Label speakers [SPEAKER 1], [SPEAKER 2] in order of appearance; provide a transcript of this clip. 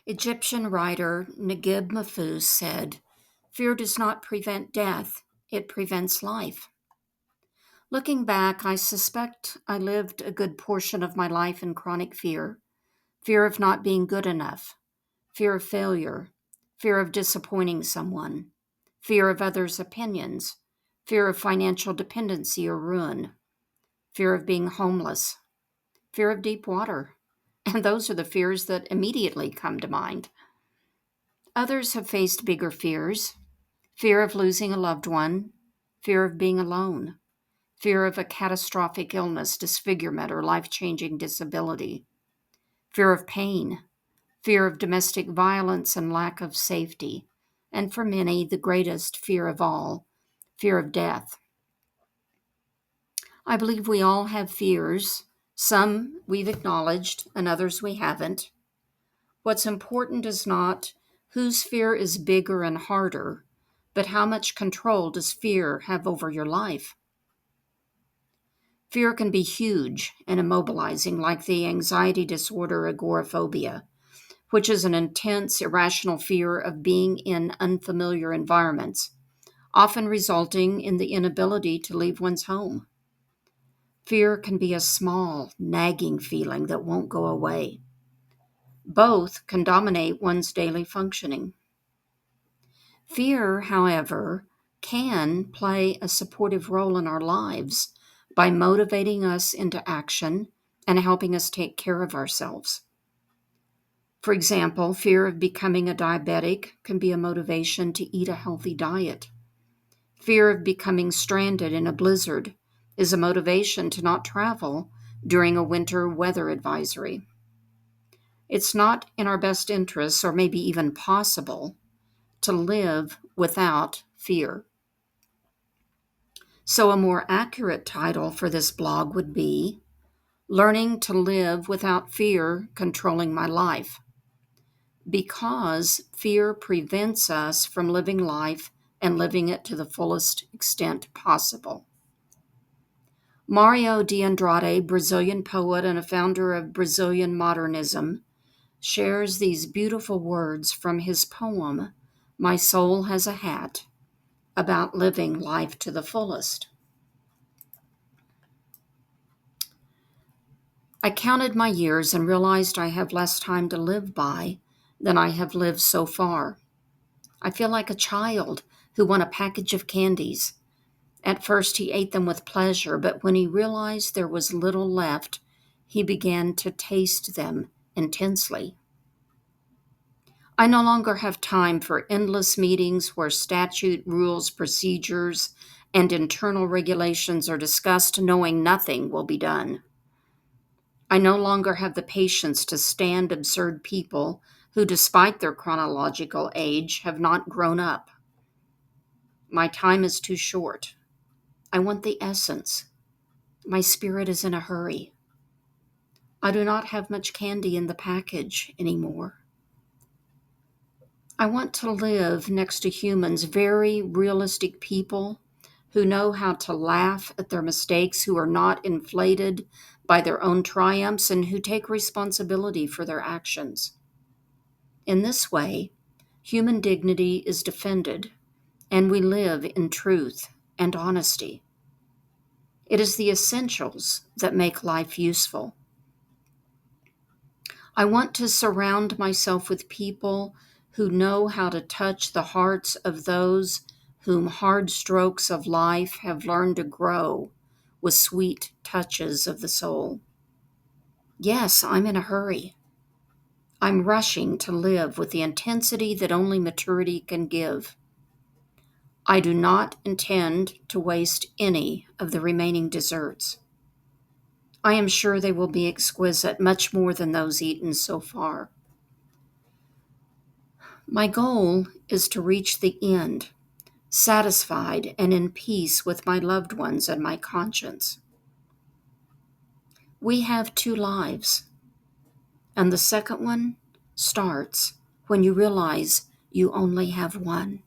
[SPEAKER 1] Egyptian writer Nagib-Mahfouz said, "Fear does not prevent death, it prevents life." Looking back, I suspect I lived a good portion of my life in chronic fear, fear of not being good enough, fear of failure, fear of disappointing someone, fear of others' opinions, fear of financial dependency or ruin, fear of being homeless, fear of deep water. And those are the fears that immediately come to mind. Others have faced bigger fears: fear of losing a loved one, fear of being alone, fear of a catastrophic illness, disfigurement, or life-changing disability, fear of pain, fear of domestic violence and lack of safety, and for many, the greatest fear of all, fear of death. I believe we all have fears. Some we've acknowledged and others we haven't. What's important is not whose fear is bigger and harder, but how much control does fear have over your life? Fear can be huge and immobilizing, like the anxiety disorder agoraphobia, which is an intense, irrational fear of being in unfamiliar environments, often resulting in the inability to leave one's home. Fear can be a small, nagging feeling that won't go away. Both can dominate one's daily functioning. Fear, however, can play a supportive role in our lives by motivating us into action and helping us take care of ourselves. For example, fear of becoming a diabetic can be a motivation to eat a healthy diet. Fear of becoming stranded in a blizzard is a motivation to not travel during a winter weather advisory. It's not in our best interests, or maybe even possible, to live without fear. So a more accurate title for this blog would be "Learning to Live Without Fear Controlling My Life," because fear prevents us from living life and living it to the fullest extent possible. Mario de Andrade, Brazilian poet and a founder of Brazilian modernism, shares these beautiful words from his poem, "My Soul Has a Hat," about living life to the fullest. I counted my years and realized I have less time to live by than I have lived so far. I feel like a child who won a package of candies. At first he ate them with pleasure, but when he realized there was little left, he began to taste them intensely. I no longer have time for endless meetings where statute, rules, procedures, and internal regulations are discussed, knowing nothing will be done. I no longer have the patience to stand absurd people who, despite their chronological age, have not grown up. My time is too short. I want the essence. My spirit is in a hurry. I do not have much candy in the package anymore. I want to live next to humans, very realistic people who know how to laugh at their mistakes, who are not inflated by their own triumphs, and who take responsibility for their actions. In this way, human dignity is defended, and we live in truth and honesty. It is the essentials that make life useful. I want to surround myself with people who know how to touch the hearts of those whom hard strokes of life have learned to grow with sweet touches of the soul. Yes, I'm in a hurry. I'm rushing to live with the intensity that only maturity can give. I do not intend to waste any of the remaining desserts. I am sure they will be exquisite, much more than those eaten so far. My goal is to reach the end, satisfied and in peace with my loved ones and my conscience. We have 2 lives, and the second one starts when you realize you only have one.